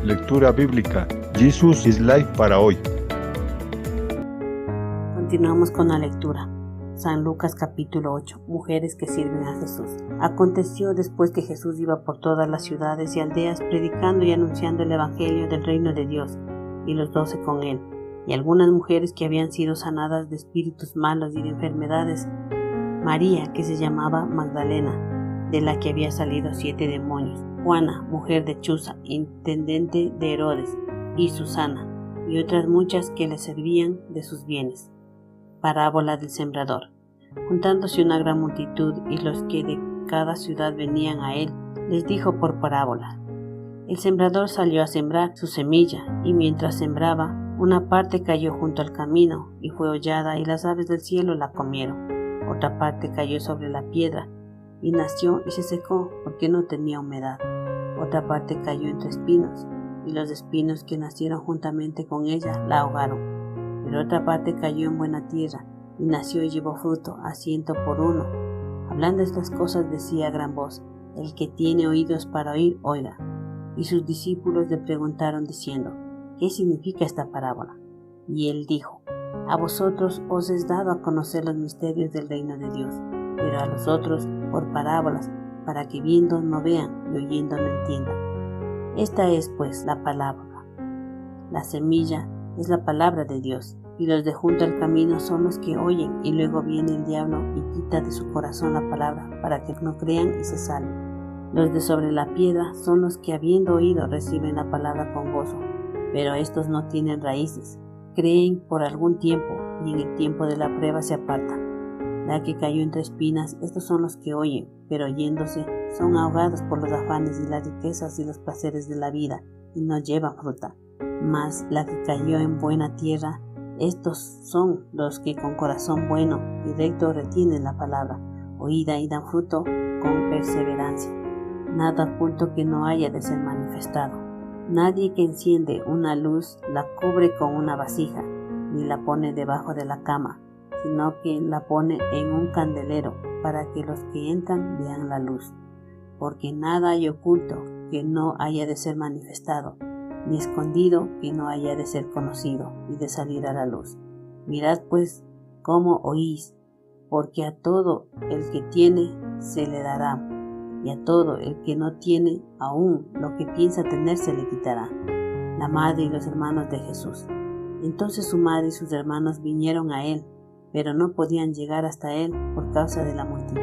Lectura bíblica. Jesus is Life para hoy. Continuamos con la lectura. San Lucas capítulo 8. Mujeres que sirven a Jesús. Aconteció después que Jesús iba por todas las ciudades y aldeas predicando y anunciando el evangelio del reino de Dios, y los 12 con él, y algunas mujeres que habían sido sanadas de espíritus malos y de enfermedades. María, que se llamaba Magdalena, de la que había salido 7 demonios. Juana, mujer de Chuza, intendente de Herodes, y Susana, y otras muchas que le servían de sus bienes. Parábola del sembrador. Juntándose una gran multitud y los que de cada ciudad venían a él, les dijo por parábola: El sembrador salió a sembrar su semilla, y mientras sembraba, una parte cayó junto al camino y fue hollada, y las aves del cielo la comieron. Otra parte cayó sobre la piedra y nació y se secó porque no tenía humedad. Otra parte cayó entre espinos, y los espinos que nacieron juntamente con ella la ahogaron. Pero otra parte cayó en buena tierra, y nació y llevó fruto a 100 por uno. Hablando estas cosas decía a gran voz: El que tiene oídos para oír, oiga. Y sus discípulos le preguntaron diciendo: ¿Qué significa esta parábola? Y él dijo: A vosotros os es dado a conocer los misterios del reino de Dios, pero a los otros por parábolas, para que viendo no vean y oyendo no entiendan. Esta es pues la parábola. La semilla es la palabra de Dios, y los de junto al camino son los que oyen, y luego viene el diablo y quita de su corazón la palabra, para que no crean y se salven. Los de sobre la piedra son los que, habiendo oído, reciben la palabra con gozo, pero estos no tienen raíces, creen por algún tiempo, y en el tiempo de la prueba se apartan. La que cayó entre espinas, estos son los que oyen, pero oyéndose son ahogados por los afanes y las riquezas y los placeres de la vida, y no llevan fruta. Mas la que cayó en buena tierra, estos son los que con corazón bueno y recto retienen la palabra oída y dan fruto con perseverancia. Nada oculto que no haya de ser manifestado. Nadie que enciende una luz la cubre con una vasija, ni la pone debajo de la cama, sino que la pone en un candelero, para que los que entran vean la luz. Porque nada hay oculto que no haya de ser manifestado, ni escondido que no haya de ser conocido y de salir a la luz. Mirad pues cómo oís, porque a todo el que tiene se le dará, y a todo el que no tiene, aún lo que piensa tener se le quitará. La madre y los hermanos de Jesús. Entonces su madre y sus hermanos vinieron a él, pero no podían llegar hasta él por causa de la multitud,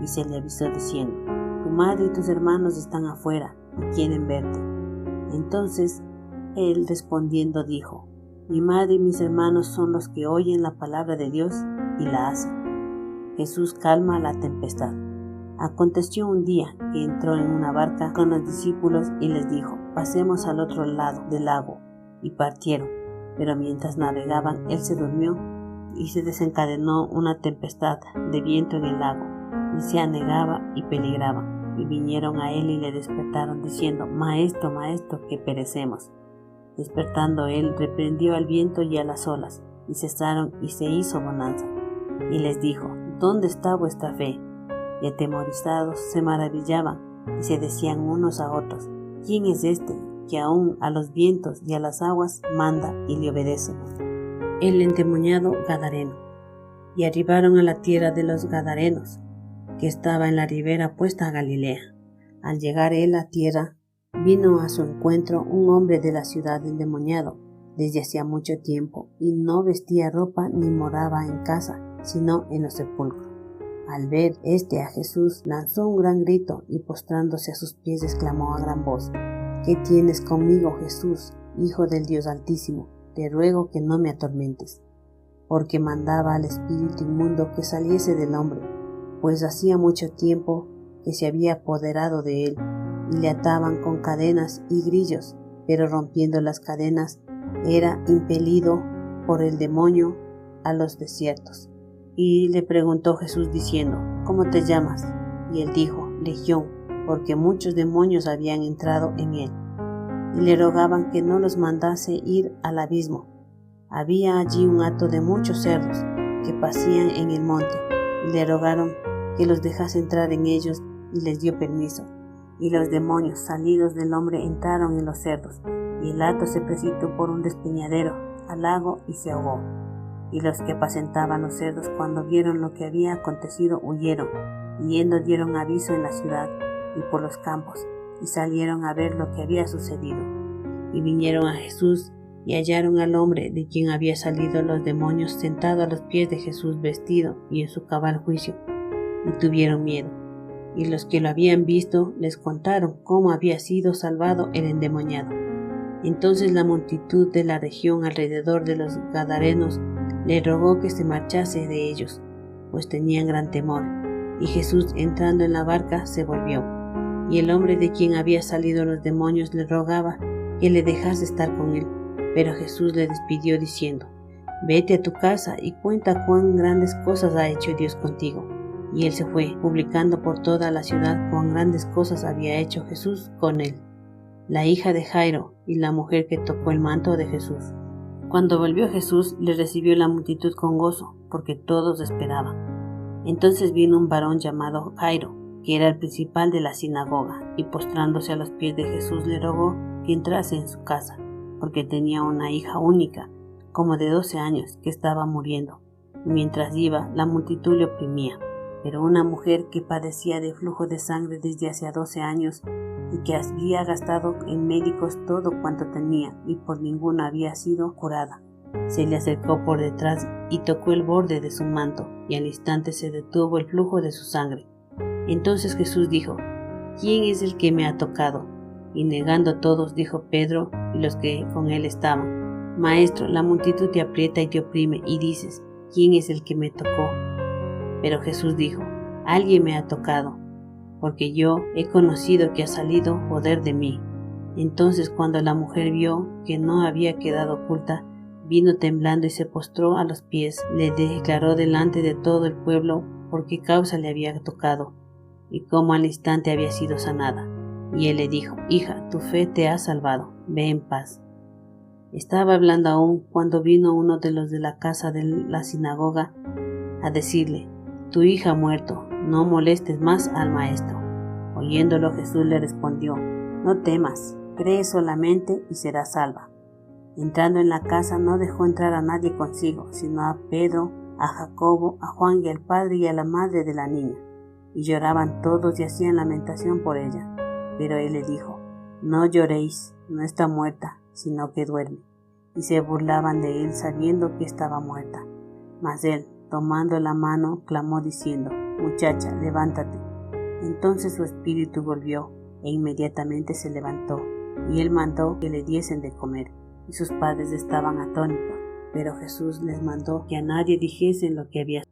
y se le avisó diciendo: Tu madre y tus hermanos están afuera y quieren verte. Entonces él respondiendo dijo: Mi madre y mis hermanos son los que oyen la palabra de Dios y la hacen. Jesús calma la tempestad. Aconteció un día que entró en una barca con los discípulos y les dijo: Pasemos al otro lado del lago. Y partieron, pero mientras navegaban él se durmió, y se desencadenó una tempestad de viento en el lago, y se anegaba y peligraba. Y vinieron a él y le despertaron diciendo: Maestro, maestro, que perecemos. Despertando él, reprendió al viento y a las olas, y cesaron y se hizo bonanza. Y les dijo: ¿Dónde está vuestra fe? Y atemorizados se maravillaban y se decían unos a otros: ¿Quién es este que aún a los vientos y a las aguas manda y le obedece? El endemoniado gadareno. Y arribaron a la tierra de los gadarenos, que estaba en la ribera opuesta a Galilea. Al llegar él a tierra, vino a su encuentro un hombre de la ciudad endemoniado desde hacía mucho tiempo, y no vestía ropa ni moraba en casa, sino en los sepulcros. Al ver a Jesús, lanzó un gran grito y postrándose a sus pies exclamó a gran voz: ¿Qué tienes conmigo, Jesús, Hijo del Dios Altísimo? Te ruego que no me atormentes. Porque mandaba al espíritu inmundo que saliese del hombre, pues hacía mucho tiempo que se había apoderado de él, y le ataban con cadenas y grillos, pero rompiendo las cadenas era impelido por el demonio a los desiertos. Y le preguntó Jesús diciendo: ¿Cómo te llamas? Y él dijo: Legión, porque muchos demonios habían entrado en él, y le rogaban que no los mandase ir al abismo. Había allí un hato de muchos cerdos que pacían en el monte, y le rogaron que los dejase entrar en ellos, y les dio permiso. Y los demonios salidos del hombre entraron en los cerdos, y el hato se precipitó por un despeñadero al lago y se ahogó. Y los que apacentaban los cerdos, cuando vieron lo que había acontecido, huyeron, y yendo dieron aviso en la ciudad y por los campos, y salieron a ver lo que había sucedido. Y vinieron a Jesús, y hallaron al hombre de quien había salido los demonios sentado a los pies de Jesús, vestido y en su cabal juicio, y tuvieron miedo. Y los que lo habían visto les contaron cómo había sido salvado el endemoniado. Entonces la multitud de la región alrededor de los Gadarenos le rogó que se marchase de ellos, pues tenían gran temor. Y Jesús, entrando en la barca, se volvió. Y el hombre de quien había salido los demonios le rogaba que le dejase estar con él. Pero Jesús le despidió diciendo: Vete a tu casa y cuenta cuán grandes cosas ha hecho Dios contigo. Y él se fue, publicando por toda la ciudad cuán grandes cosas había hecho Jesús con él. La hija de Jairo y la mujer que tocó el manto de Jesús. Cuando volvió Jesús, le recibió la multitud con gozo, porque todos esperaban. Entonces vino un varón llamado Jairo, que era el principal de la sinagoga, y postrándose a los pies de Jesús le rogó que entrase en su casa, porque tenía una hija única, como de 12 años, que estaba muriendo. Y mientras iba, la multitud le oprimía. Pero una mujer que padecía de flujo de sangre desde hacía 12 años y que había gastado en médicos todo cuanto tenía y por ninguno había sido curada, se le acercó por detrás y tocó el borde de su manto, y al instante se detuvo el flujo de su sangre. Entonces Jesús dijo: ¿Quién es el que me ha tocado? Y negando todos, dijo Pedro y los que con él estaban: Maestro, la multitud te aprieta y te oprime, y dices: ¿Quién es el que me tocó? Pero Jesús dijo: Alguien me ha tocado, porque yo he conocido que ha salido poder de mí. Entonces, cuando la mujer vio que no había quedado oculta, vino temblando y se postró a los pies. Le declaró delante de todo el pueblo por qué causa le había tocado y cómo al instante había sido sanada. Y él le dijo: Hija, tu fe te ha salvado, ve en paz. Estaba hablando aún cuando vino uno de los de la casa de la sinagoga a decirle: Tu hija ha muerto, no molestes más al maestro. Oyéndolo, Jesús le respondió: No temas, cree solamente y serás salva. Entrando en la casa no dejó entrar a nadie consigo, sino a Pedro, a Jacobo, a Juan y al padre y a la madre de la niña. Y lloraban todos y hacían lamentación por ella. Pero él le dijo: No lloréis, no está muerta, sino que duerme. Y se burlaban de él sabiendo que estaba muerta. Mas él, tomando la mano, clamó diciendo: Muchacha, levántate. Entonces su espíritu volvió, e inmediatamente se levantó, y él mandó que le diesen de comer. Y sus padres estaban atónitos, pero Jesús les mandó que a nadie dijesen lo que había